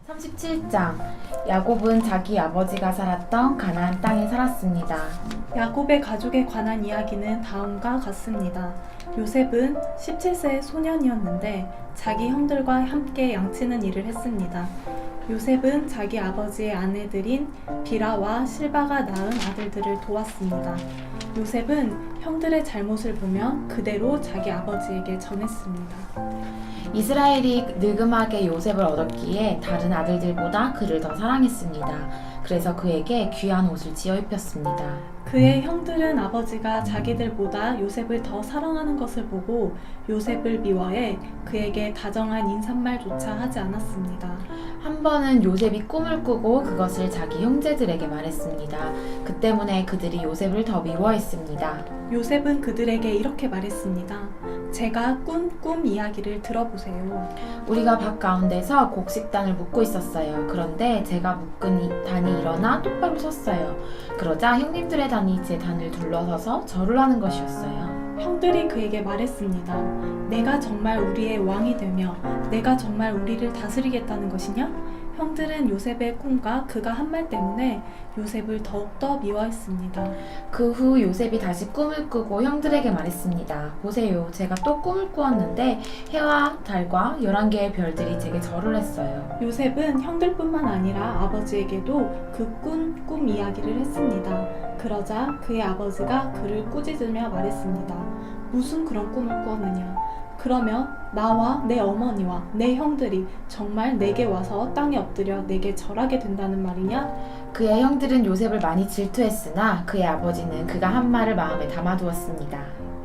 37장 야곱은 자기 아버지가 살았던 가나안 땅에 살았습니다. 야곱의 가족에 관한 이야기는 다음과 같습니다. 요셉은 17세의 소년이었는데 자기 형들과 함께 양치는 일을 했습니다. 요셉은 자기 아버지의 아내들인 비라와 실바가 낳은 아들들을 도왔습니다. 요셉은 형들의 잘못을 보며 그대로 자기 아버지에게 전했습니다. 이스라엘이 느금하게 요셉을 얻었기에 다른 아들들보다 그를 더 사랑했습니다. 그래서 그에게 귀한 옷을 지어 입혔습니다. 그의 형들은 아버지가 자기들보다 요셉을 더 사랑하는 것을 보고 요셉을 미워해 그에게 다정한 인사말조차 하지 않았습니다. 한 번은 요셉이 꿈을 꾸고 그것을 자기 형제들에게 말했습니다. 그 때문에 그들이 요셉을 더 미워했습니다. 요셉은 그들에게 이렇게 말했습니다. 제가 꾼 꿈 이야기를 들어보세요. 우리가 밭 가운데서 곡식단을 묶고 있었어요. 그런데 제가 묶은 단이 일어나 똑바로 섰어요. 그러자 형님들의 단이 제 단을 둘러서서 절을 하는 것이었어요. 형들이 그에게 말했습니다. 내가 정말 우리의 왕이 되며 내가 정말 우리를 다스리겠다는 것이냐? 형들은 요셉의 꿈과 그가 한 말 때문에 요셉을 더욱더 미워했습니다. 그 후 요셉이 다시 꿈을 꾸고 형들에게 말했습니다. 보세요, 제가 또 꿈을 꾸었는데 해와 달과 11개의 별들이 제게 절을 했어요. 요셉은 형들뿐만 아니라 아버지에게도 그 꿈 이야기를 했습니다. 그러자 그의 아버지가 그를 꾸짖으며 말했습니다. 무슨 그런 꿈을 꾸었느냐? 그러면 나와 내 어머니와 내 형들이 정말 내게 와서 땅에 엎드려 내게 절하게 된다는 말이냐? 그의 형들은 요셉을 많이 질투했으나 그의 아버지는 그가 한 말을 마음에 담아두었습니다.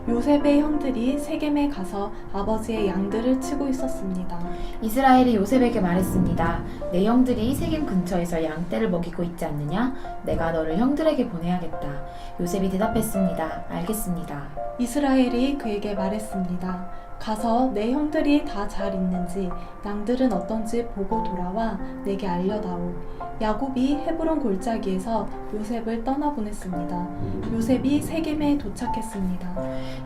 요셉의 형들이 세겜에 가서 아버지의 양들을 치고 있었습니다. 이스라엘이 요셉에게 말했습니다. 내 형들이 세겜 근처에서 양떼를 먹이고 있지 않느냐? 내가 너를 형들에게 보내야겠다. 요셉이 대답했습니다. 알겠습니다. 이스라엘이 그에게 말했습니다. 가서 내 형들이 다 잘 있는지 양들은 어떤지 보고 돌아와 내게 알려다오. 야곱이 헤브론 골짜기에서 요셉을 떠나보냈습니다. 요셉이 세겜에 도착했습니다.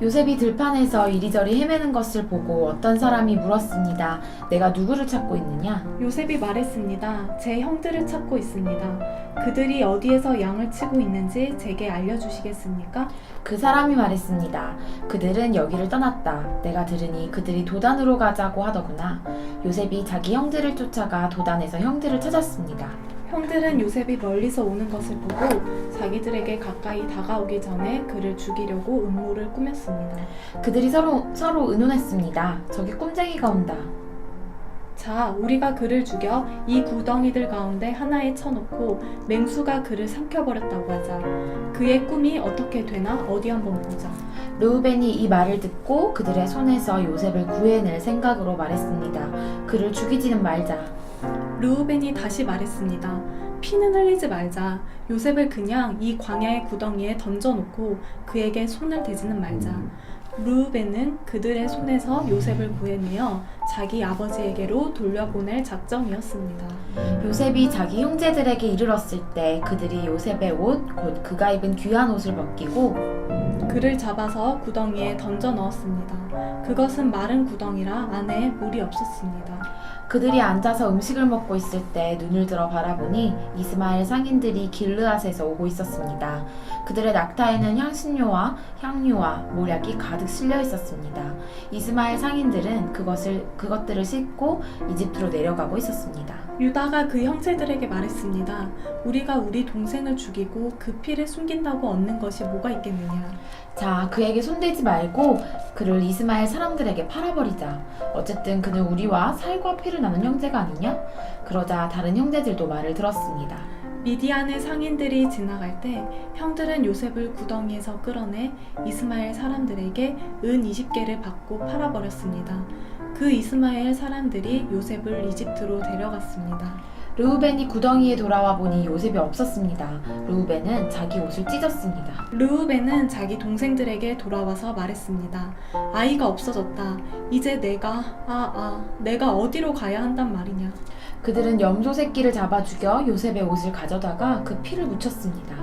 요셉이 들판에서 이리저리 헤매는 것을 보고 어떤 사람이 물었습니다. 내가 누구를 찾고 있느냐? 요셉이 말했습니다. 제 형들을 찾고 있습니다. 그들이 어디에서 양을 치고 있는지 제게 알려주시겠습니까? 그 사람이 말했습니다. 그들은 여기를 떠났다. 내가 들으니 그들이 도단으로 가자고 하더구나. 요셉이 자기 형들을 쫓아가 도단에서 형들을 찾았습니다. 형들은 요셉이 멀리서 오는 것을 보고 자기들에게 가까이 다가오기 전에 그를 죽이려고 음모를 꾸몄습니다. 그들이 서로 의논했습니다. 저기 꼼쟁이가 온다. 자, 우리가 그를 죽여 이 구덩이들 가운데 하나에 쳐놓고 맹수가 그를 삼켜버렸다고 하자. 그의 꿈이 어떻게 되나 어디 한번 보자. 르우벤이 이 말을 듣고 그들의 손에서 요셉을 구해낼 생각으로 말했습니다. 그를 죽이지는 말자. 르우벤이 다시 말했습니다. 피는 흘리지 말자. 요셉을 그냥 이 광야의 구덩이에 던져놓고 그에게 손을 대지는 말자. 르우벤은 그들의 손에서 요셉을 구해내어 자기 아버지에게로 돌려보낼 작정이었습니다. 요셉이 자기 형제들에게 이르렀을 때 그들이 요셉의 옷, 곧 그가 입은 귀한 옷을 벗기고 그를 잡아서 구덩이에 던져 넣었습니다. 그것은 마른 구덩이라 안에 물이 없었습니다. 그들이 앉아서 음식을 먹고 있을 때 눈을 들어 바라보니 이스마엘 상인들이 길르앗에서 오고 있었습니다. 그들의 낙타에는 향신료와 향유와 모략이 가득 실려 있었습니다. 이스마엘 상인들은 그것들을 싣고 이집트로 내려가고 있었습니다. 유다가 그 형제들에게 말했습니다. 우리가 우리 동생을 죽이고 그 피를 숨긴다고 얻는 것이 뭐가 있겠느냐. 자, 그에게 손대지 말고 그를 이스마엘 사람들에게 팔아버리자. 어쨌든 그는 우리와 살과 피를 나눈 형제가 아니냐? 그러자 다른 형제들도 말을 들었습니다. 미디안의 상인들이 지나갈 때 형들은 요셉을 구덩이에서 끌어내 이스마엘 사람들에게 은 20개를 받고 팔아버렸습니다. 그 이스마엘 사람들이 요셉을 이집트로 데려갔습니다. 르우벤이 구덩이에 돌아와 보니 요셉이 없었습니다. 르우벤은 자기 옷을 찢었습니다. 르우벤은 자기 동생들에게 돌아와서 말했습니다. 아이가 없어졌다. 이제 내가 어디로 가야 한단 말이냐. 그들은 염소 새끼를 잡아 죽여 요셉의 옷을 가져다가 그 피를 묻혔습니다.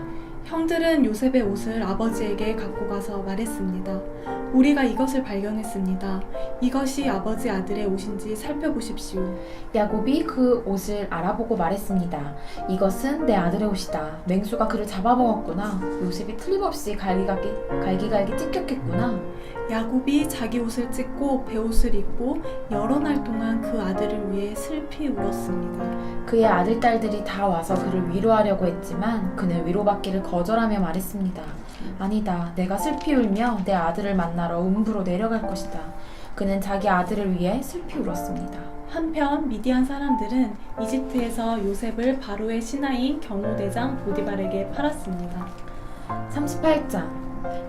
형들은 요셉의 옷을 아버지에게 갖고 가서 말했습니다. 우리가 이것을 발견했습니다. 이것이 아버지 아들의 옷인지 살펴보십시오. 야곱이 그 옷을 알아보고 말했습니다. 이것은 내 아들의 옷이다. 맹수가 그를 잡아먹었구나. 요셉이 틀림없이 갈기갈기 찢겼겠구나. 야곱이 자기 옷을 찢고 베옷을 입고 여러 날 동안 그 아들을 위해 슬피 울었습니다. 그의 아들, 딸들이 다 와서 그를 위로하려고 했지만 그는 위로받기를 거절하며 말했습니다. 아니다. 내가 슬피 울며 내 아들을 만나러 음부로 내려갈 것이다. 그는 자기 아들을 위해 슬피 울었습니다. 한편 미디안 사람들은 이집트에서 요셉을 바로의 신하인 경호대장 보디발에게 팔았습니다. 38장.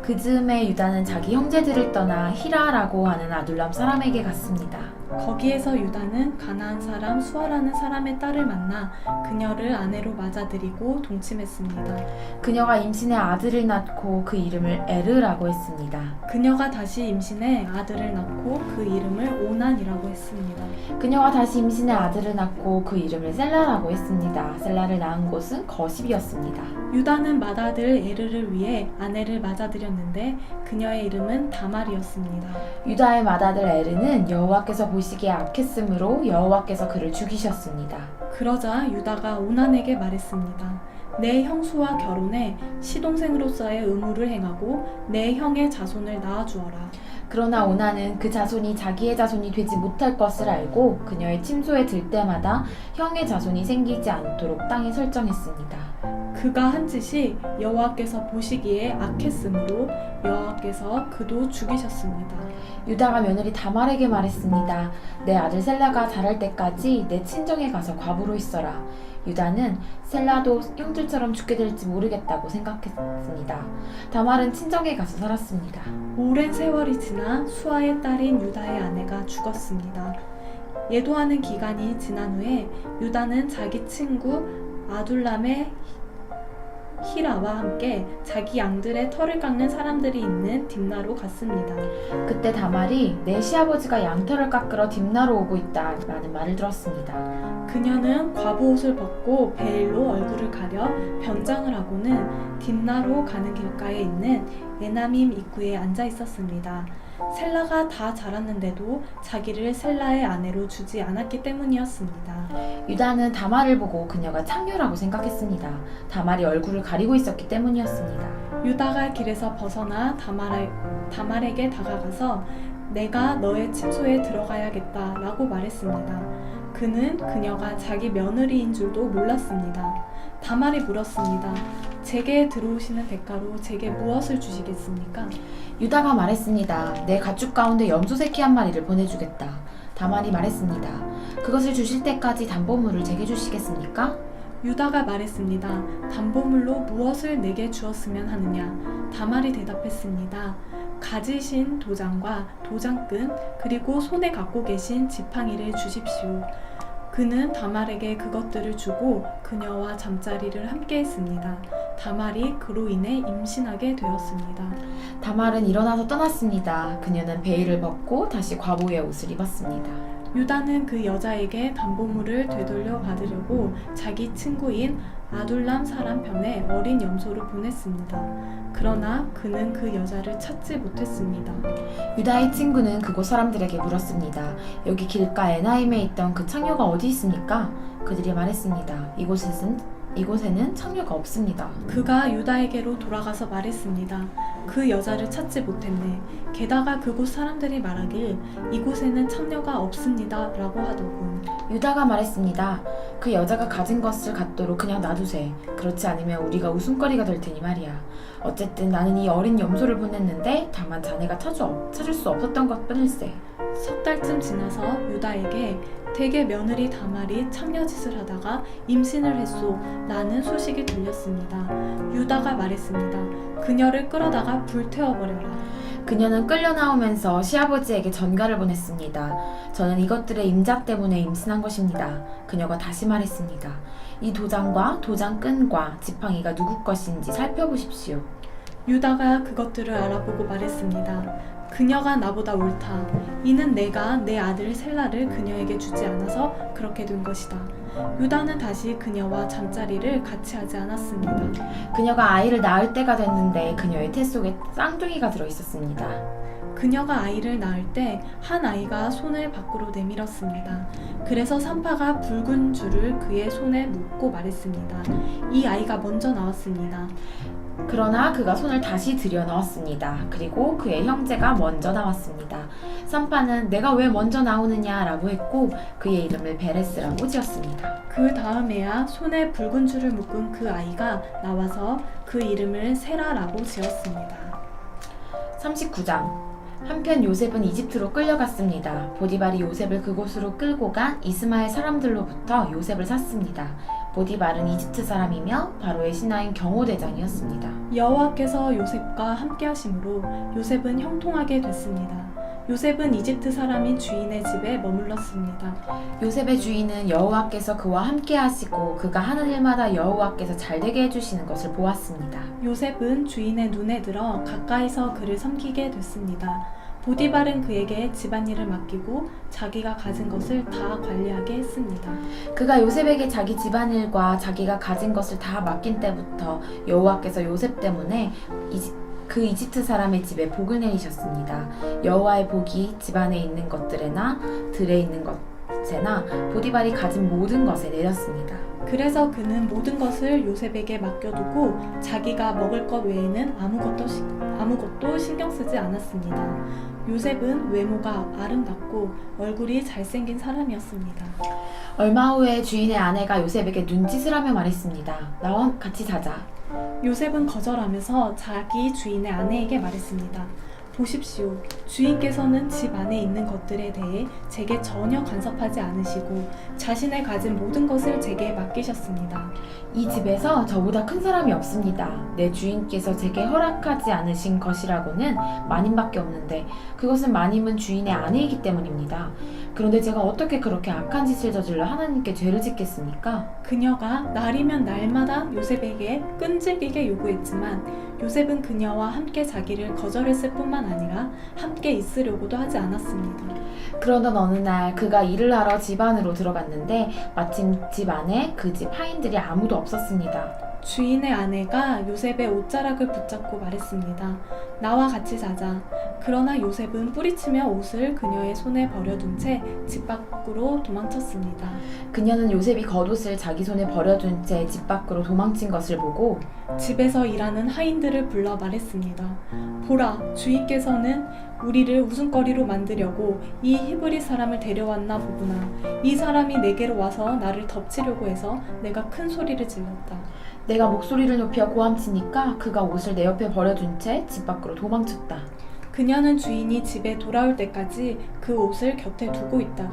그 즈음에 유다는 자기 형제들을 떠나 히라라고 하는 아둘람 사람에게 갔습니다. 거기에서 유다는 가나안 사람 수아라는 사람의 딸을 만나 그녀를 아내로 맞아들이고 동침했습니다. 그녀가 임신해 아들을 낳고 그 이름을 에르라고 했습니다. 그녀가 다시 임신해 아들을 낳고 그 이름을 오난이라고 했습니다. 그녀가 다시 임신해 아들을 낳고 그 이름을 셀라라고 했습니다. 셀라를 낳은 곳은 거십이었습니다. 유다는 맏아들 에르를 위해 아내를 맞아들였는데 그녀의 이름은 다말이었습니다. 유다의 맏아들 에르는 여호와께서 보시기에 악했으므로 여호와께서 그를 죽이셨습니다. 그러자 유다가 오난에게 말했습니다. 내 형수와 결혼해 시동생으로서의 의무를 행하고 내 형의 자손을 낳아주어라. 그러나 오나는 그 자손이 자기의 자손이 되지 못할 것을 알고 그녀의 침소에 들 때마다 형의 자손이 생기지 않도록 땅에 설정했습니다. 그가 한 짓이 여호와께서 보시기에 악했으므로 여호와께서 그도 죽이셨습니다. 유다가 며느리 다말에게 말했습니다. 내 아들 셀라가 자랄 때까지 내 친정에 가서 과부로 있어라. 유다는 셀라도 형들처럼 죽게 될지 모르겠다고 생각했습니다. 다말은 친정에 가서 살았습니다. 오랜 세월이 지나 수아의 딸인 유다의 아내가 죽었습니다. 예도하는 기간이 지난 후에 유다는 자기 친구 아둘람의 히라와 함께 자기 양들의 털을 깎는 사람들이 있는 딥나로 갔습니다. 그때 다말이 내 시아버지가 양털을 깎으러 딥나로 오고 있다 라는 말을 들었습니다. 그녀는 과부옷을 벗고 베일로 얼굴을 가려 변장을 하고는 딥나로 가는 길가에 있는 에나밈 입구에 앉아 있었습니다. 셀라가 다 자랐는데도 자기를 셀라의 아내로 주지 않았기 때문이었습니다. 유다는 다말을 보고 그녀가 창녀라고 생각했습니다. 다말이 얼굴을 가리고 있었기 때문이었습니다. 유다가 길에서 벗어나 다말에게 다가가서 내가 너의 침소에 들어가야겠다 라고 말했습니다. 그는 그녀가 자기 며느리인 줄도 몰랐습니다. 다말이 물었습니다. 제게 들어오시는 대가로 제게 무엇을 주시겠습니까? 유다가 말했습니다. 내 가축 가운데 염소 새끼 한 마리를 보내주겠다. 다말이 말했습니다. 그것을 주실 때까지 담보물을 제게 주시겠습니까? 유다가 말했습니다. 담보물로 무엇을 내게 주었으면 하느냐? 다말이 대답했습니다. 가지신 도장과 도장끈 그리고 손에 갖고 계신 지팡이를 주십시오. 그는 다말에게 그것들을 주고 그녀와 잠자리를 함께 했습니다. 다말이 그로 인해 임신하게 되었습니다. 다말은 일어나서 떠났습니다. 그녀는 베일을 벗고 다시 과부의 옷을 입었습니다. 유다는 그 여자에게 담보물을 되돌려 받으려고 자기 친구인 아둘람 사람 편에 어린 염소를 보냈습니다. 그러나 그는 그 여자를 찾지 못했습니다. 유다의 친구는 그곳 사람들에게 물었습니다. 여기 길가 에나임에 있던 그 창녀가 어디 있습니까? 그들이 말했습니다. 이곳에는 창녀가 없습니다. 그가 유다에게로 돌아가서 말했습니다. 그 여자를 찾지 못했네. 게다가 그곳 사람들이 말하길 이곳에는 창녀가 없습니다 라고 하더군. 유다가 말했습니다. 그 여자가 가진 것을 갖도록 그냥 놔두세. 그렇지 않으면 우리가 웃음거리가 될 테니 말이야. 어쨌든 나는 이 어린 염소를 보냈는데 다만 자네가 찾을 수 없었던 것 뿐일세. 석 달쯤 지나서 유다에게 대개 며느리 다말이 창녀짓을 하다가 임신을 했소 라는 소식이 들렸습니다. 유다가 말했습니다. 그녀를 끌어다가 불태워버려라. 그녀는 끌려 나오면서 시아버지에게 전가를 보냈습니다. 저는 이것들의 임자 때문에 임신한 것입니다. 그녀가 다시 말했습니다. 이 도장과 도장끈과 지팡이가 누구 것인지 살펴보십시오. 유다가 그것들을 알아보고 말했습니다. 그녀가 나보다 옳다. 이는 내가 내 아들 셀라를 그녀에게 주지 않아서 그렇게 된 것이다. 유다는 다시 그녀와 잠자리를 같이 하지 않았습니다. 그녀가 아이를 낳을 때가 됐는데 그녀의 태 속에 쌍둥이가 들어있었습니다. 그녀가 아이를 낳을 때 한 아이가 손을 밖으로 내밀었습니다. 그래서 산파가 붉은 줄을 그의 손에 묶고 말했습니다. 이 아이가 먼저 나왔습니다. 그러나 그가 손을 다시 들여 넣었습니다. 그리고 그의 형제가 먼저 나왔습니다. 산파는 내가 왜 먼저 나오느냐라고 했고 그의 이름을 베레스라고 지었습니다. 그 다음에야 손에 붉은 줄을 묶은 그 아이가 나와서 그 이름을 세라라고 지었습니다. 39장. 한편 요셉은 이집트로 끌려갔습니다. 보디발이 요셉을 그곳으로 끌고 간 이스마엘 사람들로부터 요셉을 샀습니다. 보디발은 이집트 사람이며 바로의 신하인 경호대장이었습니다. 여호와께서 요셉과 함께 하심으로 요셉은 형통하게 됐습니다. 요셉은 이집트 사람인 주인의 집에 머물렀습니다. 요셉의 주인은 여호와께서 그와 함께 하시고 그가 하는 일마다 여호와께서 잘되게 해주시는 것을 보았습니다. 요셉은 주인의 눈에 들어 가까이서 그를 섬기게 됐습니다. 보디발은 그에게 집안일을 맡기고 자기가 가진 것을 다 관리하게 했습니다. 그가 요셉에게 자기 집안일과 자기가 가진 것을 다 맡긴 때부터 여호와께서 요셉 때문에 그 이집트 사람의 집에 복을 내리셨습니다. 여호와의 복이 집안에 있는 것들에나 들에 있는 것에나 보디발이 가진 모든 것에 내렸습니다. 그래서 그는 모든 것을 요셉에게 맡겨두고 자기가 먹을 것 외에는 아무것도 신경 쓰지 않았습니다. 요셉은 외모가 아름답고 얼굴이 잘생긴 사람이었습니다. 얼마 후에 주인의 아내가 요셉에게 눈짓을 하며 말했습니다. 나와 같이 자자. 요셉은 거절하면서 자기 주인의 아내에게 말했습니다. 보십시오. 주인께서는 집 안에 있는 것들에 대해 제게 전혀 간섭하지 않으시고 자신의 가진 모든 것을 제게 맡기셨습니다. 이 집에서 저보다 큰 사람이 없습니다. 내 주인께서 제게 허락하지 않으신 것이라고는 마님밖에 없는데 그것은 마님은 주인의 아내이기 때문입니다. 그런데 제가 어떻게 그렇게 악한 짓을 저질러 하나님께 죄를 짓겠습니까? 그녀가 날이면 날마다 요셉에게 끈질기게 요구했지만 요셉은 그녀와 함께 자기를 거절했을 뿐만 아니라 함께 있으려고도 하지 않았습니다. 그러던 어느 날 그가 일을 하러 집 안으로 들어갔는데 마침 집 안에 그 집 하인들이 아무도 없었습니다. 주인의 아내가 요셉의 옷자락을 붙잡고 말했습니다. 나와 같이 자자. 그러나 요셉은 뿌리치며 옷을 그녀의 손에 버려둔 채 집 밖으로 도망쳤습니다. 그녀는 요셉이 겉옷을 자기 손에 버려둔 채 집 밖으로 도망친 것을 보고 집에서 일하는 하인들을 불러 말했습니다. 보라, 주인께서는 우리를 웃음거리로 만들려고 이 히브리 사람을 데려왔나 보구나. 이 사람이 내게로 와서 나를 덮치려고 해서 내가 큰 소리를 질렀다. 내가 목소리를 높여 고함치니까 그가 옷을 내 옆에 버려둔 채 집 밖으로 도망쳤다. 그녀는 주인이 집에 돌아올 때까지 그 옷을 곁에 두고 있다가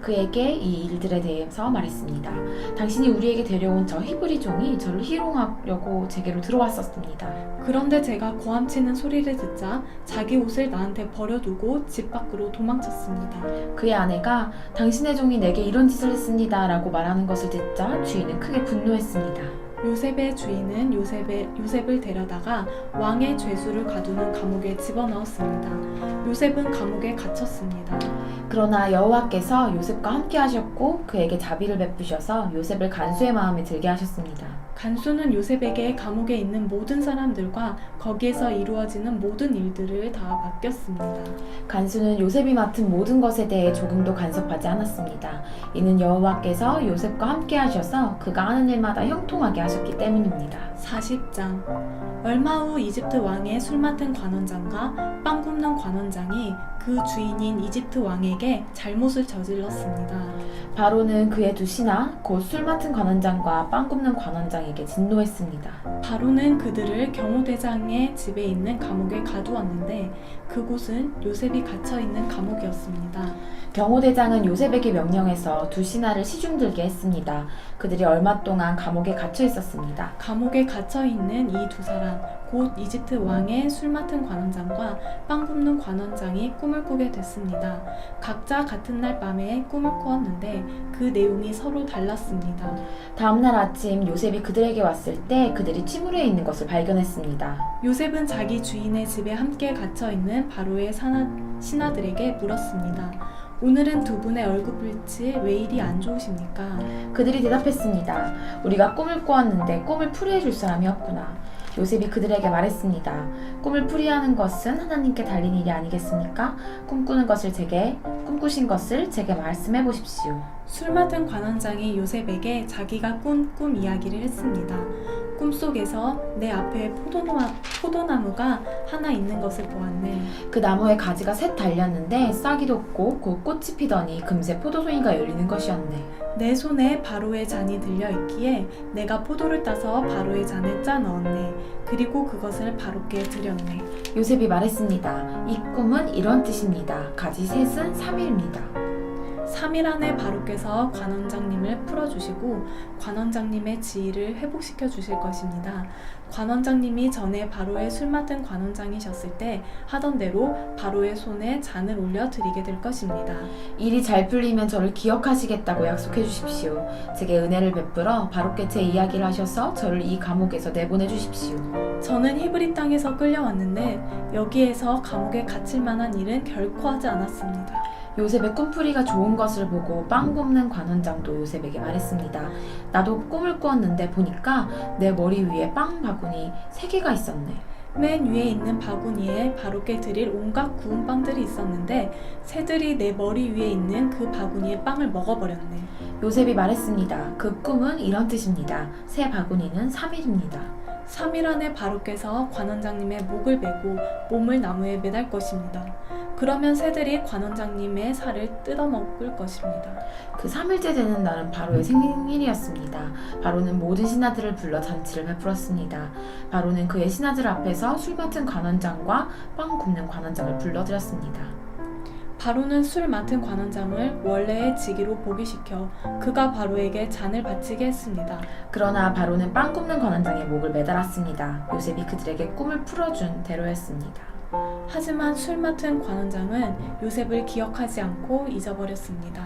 그에게 이 일들에 대해서 말했습니다. 당신이 우리에게 데려온 저 히브리 종이 저를 희롱하려고 제게로 들어왔었습니다. 그런데 제가 고함치는 소리를 듣자 자기 옷을 나한테 버려두고 집 밖으로 도망쳤습니다. 그의 아내가 당신의 종이 내게 이런 짓을 했습니다 라고 말하는 것을 듣자 주인은 크게 분노했습니다. 요셉의 주인은 요셉을 데려다가 왕의 죄수를 가두는 감옥에 집어넣었습니다. 요셉은 감옥에 갇혔습니다. 그러나 여호와께서 요셉과 함께 하셨고 그에게 자비를 베푸셔서 요셉을 간수의 마음에 들게 하셨습니다. 간수는 요셉에게 감옥에 있는 모든 사람들과 거기에서 이루어지는 모든 일들을 다 맡겼습니다. 간수는 요셉이 맡은 모든 것에 대해 조금도 간섭하지 않았습니다. 이는 여호와께서 요셉과 함께 하셔서 그가 하는 일마다 형통하게 하셨기 때문입니다. 40장. 얼마 후 이집트 왕의 술 맡은 관원장과 빵 굽는 관원장이 그 주인인 이집트 왕에게 잘못을 저질렀습니다. 바로는 그의 두 신하 곧 술 맡은 관원장과 빵 굽는 관원장에게 진노했습니다. 바로는 그들을 경호대장의 집에 있는 감옥에 가두었는데 그곳은 요셉이 갇혀있는 감옥이었습니다. 경호대장은 요셉에게 명령해서 두 신하를 시중들게 했습니다. 그들이 얼마 동안 감옥에 갇혀 있었습니다. 감옥에 갇혀 있는 이 두 사람, 곧 이집트 왕의 술 맡은 관원장과 빵 굽는 관원장이 꿈을 꾸게 됐습니다. 각자 같은 날 밤에 꿈을 꾸었는데 그 내용이 서로 달랐습니다. 다음날 아침 요셉이 그들에게 왔을 때 그들이 침울해 있는 것을 발견했습니다. 요셉은 자기 주인의 집에 함께 갇혀 있는 바로의 신하들에게 물었습니다. 오늘은 두 분의 얼굴빛이 왜 이리 안 좋으십니까? 그들이 대답했습니다. 우리가 꿈을 꾸었는데 꿈을 풀이해 줄 사람이 없구나. 요셉이 그들에게 말했습니다. 꿈을 풀이하는 것은 하나님께 달린 일이 아니겠습니까? 꿈꾸신 것을 제게 말씀해 보십시오. 술 맡은 관원장이 요셉에게 자기가 꾼 꿈 이야기를 했습니다. 꿈속에서 내 앞에 포도나무가 하나 있는 것을 보았네. 그 나무에 가지가 셋 달렸는데 싹이 돋고 곧 꽃이 피더니 금세 포도송이가 열리는 것이었네. 내 손에 바로의 잔이 들려 있기에 내가 포도를 따서 바로의 잔에 짜 넣었네. 그리고 그것을 바로께 드렸네. 요셉이 말했습니다. 이 꿈은 이런 뜻입니다. 가지 셋은 3일입니다. 3일 안에 바로께서 관원장님을 풀어주시고 관원장님의 지위를 회복시켜 주실 것입니다. 관원장님이 전에 바로의 술 맡은 관원장이셨을 때 하던 대로 바로의 손에 잔을 올려 드리게 될 것입니다. 일이 잘 풀리면 저를 기억하시겠다고 약속해 주십시오. 제게 은혜를 베풀어 바로께 제 이야기를 하셔서 저를 이 감옥에서 내보내 주십시오. 저는 히브리 땅에서 끌려왔는데 여기에서 감옥에 갇힐 만한 일은 결코 하지 않았습니다. 요셉의 꿈풀이가 좋은 것을 보고 빵 굽는 관원장도 요셉에게 말했습니다. 나도 꿈을 꾸었는데 보니까 내 머리 위에 빵 바구니 3개가 있었네. 맨 위에 있는 바구니에 바로께 드릴 온갖 구운 빵들이 있었는데 새들이 내 머리 위에 있는 그 바구니의 빵을 먹어버렸네. 요셉이 말했습니다. 그 꿈은 이런 뜻입니다. 새 바구니는 3일입니다. 3일 안에 바로께서 관원장님의 목을 베고 몸을 나무에 매달 것입니다. 그러면 새들이 관원장님의 살을 뜯어먹을 것입니다. 그 3일째 되는 날은 바로의 생일이었습니다. 바로는 모든 신하들을 불러 잔치를 베풀었습니다. 바로는 그의 신하들 앞에서 술 맡은 관원장과 빵 굽는 관원장을 불러들였습니다. 바로는 술 맡은 관원장을 원래의 직위로 복위시켜 그가 바로에게 잔을 바치게 했습니다. 그러나 바로는 빵 굽는 관원장의 목을 매달았습니다. 요셉이 그들에게 꿈을 풀어준 대로였습니다. 하지만 술 맡은 관원장은 요셉을 기억하지 않고 잊어버렸습니다.